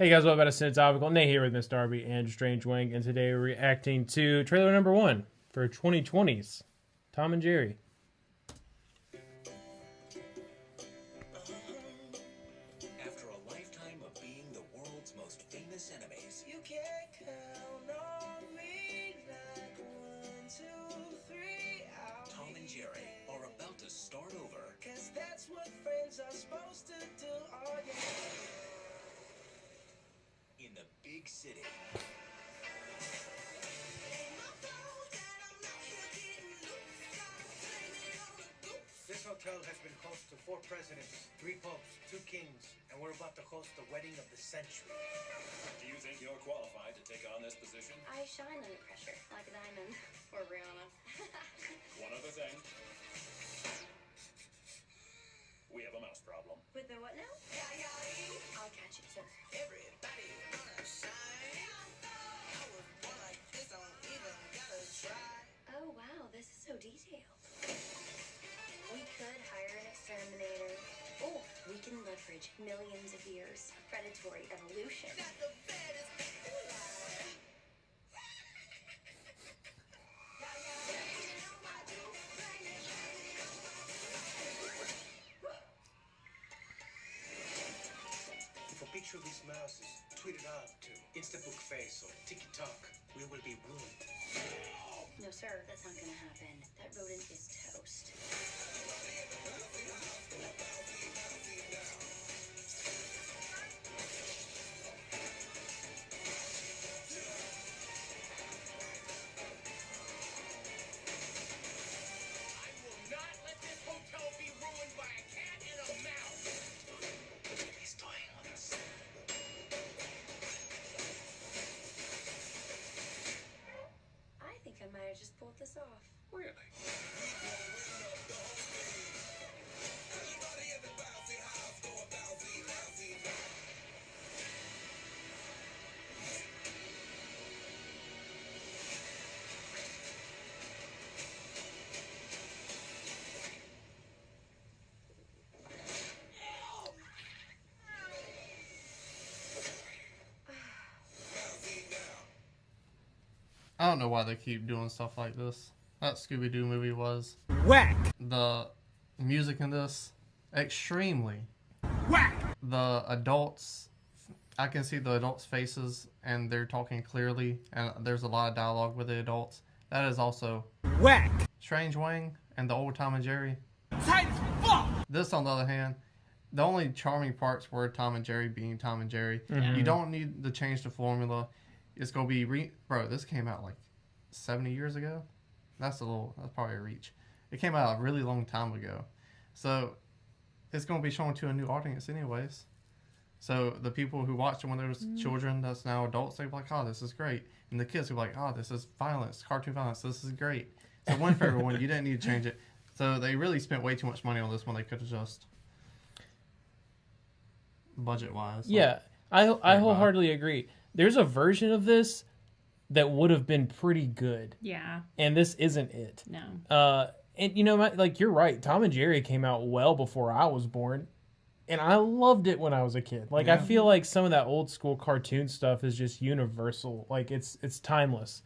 Hey guys, welcome back to Sin Topical. Nate here with Miss Darby and Strange Wing, and today we're reacting to trailer number 1 for 2020's Tom and Jerry. After a lifetime of being the world's most famous enemies, You can't count on me like 1, 2, 3. Tom and Jerry are about to start over. Cause that's what friends are supposed to do. Oh yeah. In the big city. This hotel has been host to 4 presidents, 3 popes, 2 kings, and we're about to host the wedding of the century. Do you think you're qualified to take on this position? I shine under pressure, like a diamond. Or Rihanna. One other thing. We have a mouse problem. With the what now? I'll catch it, sir. Everybody gonna shine. I was born like this, don't even gotta try. Oh, wow, this is so detailed. We could hire an exterminator. Or we can leverage millions of years of predatory evolution. Got the baddest people alive. If a picture of these mouses tweeted out to Instabook Face or TikTok, we will be ruined. No, sir, that's not gonna happen. That rodent is toast. I will not let this hotel be ruined by a cat and a mouse. He's toying with us. I think I might have just pulled this off. Really? I don't know why they keep doing stuff like this. That Scooby-Doo movie was Whack! the music in this extremely Whack! the adults. I can see the adults' faces and they're talking clearly, and there's a lot of dialogue with the adults. That is also Whack! Strange Wang and the old Tom and Jerry. Tight as fuck! This, on the other hand, the only charming parts were Tom and Jerry being Tom and Jerry. Mhm. You don't need to change the formula. It's gonna be bro. This came out like 70 years ago. That's probably a reach. It came out a really long time ago, so it's gonna be shown to a new audience anyways. So the people who watched it when they were children, that's now adults, they're like, "Oh, this is great," and the kids who are like, "Oh, this is violence, cartoon violence. This is great." So one for everyone. You didn't need to change it. So they really spent way too much money on this one. They could have just budget-wise. Yeah, I wholeheartedly agree. There's a version of this that would have been pretty good, Yeah. and this isn't it. No. And you know, like, you're right. Tom and Jerry came out well before I was born, and I loved it when I was a kid. Like, I Yeah. feel like some of that old school cartoon stuff is just universal. Like, it's timeless.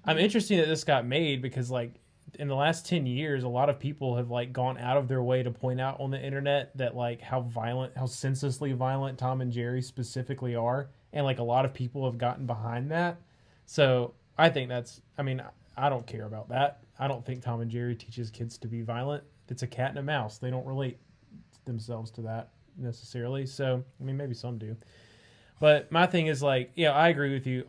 I'm interested that this got made because, like, in the last 10 years, a lot of people have, like, gone out of their way to point out on the internet that, like, how senselessly violent Tom and Jerry specifically are. And, like, a lot of people have gotten behind that. So I think I don't care about that. I don't think Tom and Jerry teaches kids to be violent. It's a cat and a mouse. They don't relate themselves to that necessarily. So, I mean, maybe some do. But my thing is, like, yeah, I agree with you.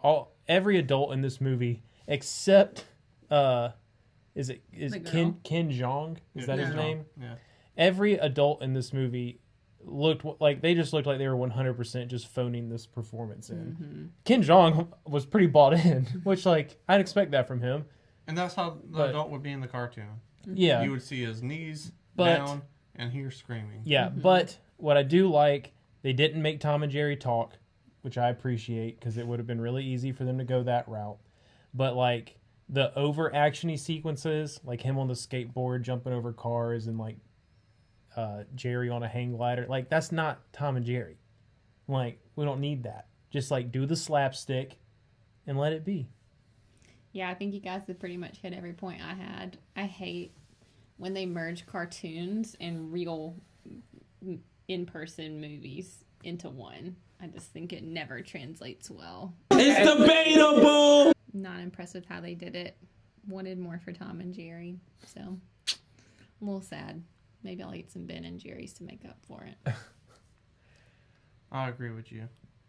Every adult in this movie, except, is The Ken girl? Jeong? Is that his Yeah. name? Yeah. Every adult in this movie looked like they were 100% just phoning this performance in. Ken Jeong was pretty bought in, which, like, I'd expect that from him. And that's how the But- adult would be in the cartoon. Yeah. You would see his knees But- down and hear screaming. Yeah, but what I do like, they didn't make Tom and Jerry talk, which I appreciate because it would have been really easy for them to go that route. But, like, the over actiony sequences, like him on the skateboard jumping over cars and, like, Jerry on a hang glider, like, that's not Tom and Jerry. Like, we don't need that. Just like do the slapstick and let it be. Yeah, I think you guys have pretty much hit every point I had. I hate when they merge cartoons and real in-person movies into one. I just think it never translates well. It's debatable. Not impressed with how they did it. Wanted more for Tom and Jerry. So, a little sad. Maybe I'll eat some Ben and Jerry's to make up for it. I agree with you.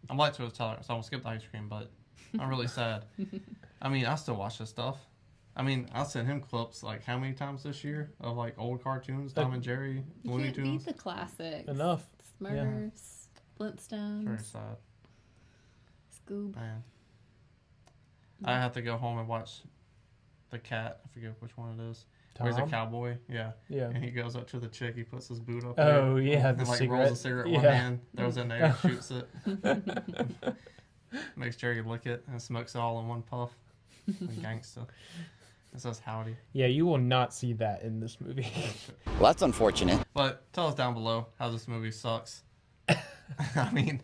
I'm lactose tolerant, so I'm gonna skip the ice cream, but I'm really sad. I mean, I still watch this stuff. I mean, I sent him clips like how many times this year of like old cartoons, Tom and Jerry, You Looney can't beat Tunes. the classics. Enough. Smurfs, Flintstones, Very sad, Scoob. man. I have to go home and watch The Cat. I forget which one it is. Where he's a Tom? cowboy, yeah. Yeah. And he goes up to the chick, he puts his boot up Oh, there. yeah, And the like cigarette. rolls a cigarette in one Yeah. hand, throws it in there, shoots it. Makes Jerry lick it and smokes it all in one puff. Gangsta. It says howdy. Yeah, you will not see that in this movie. Well, that's unfortunate. But tell us down below how this movie sucks. I mean,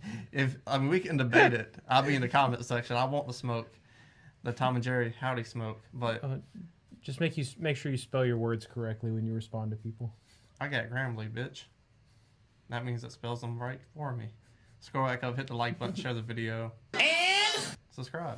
we can debate it. I'll be in the comment section. I want the smoke, the Tom and Jerry howdy smoke. But Just make sure you spell your words correctly when you respond to people. I got Grammarly, bitch. That means it spells them right for me. Scroll back up, hit the like button, share the video, and subscribe.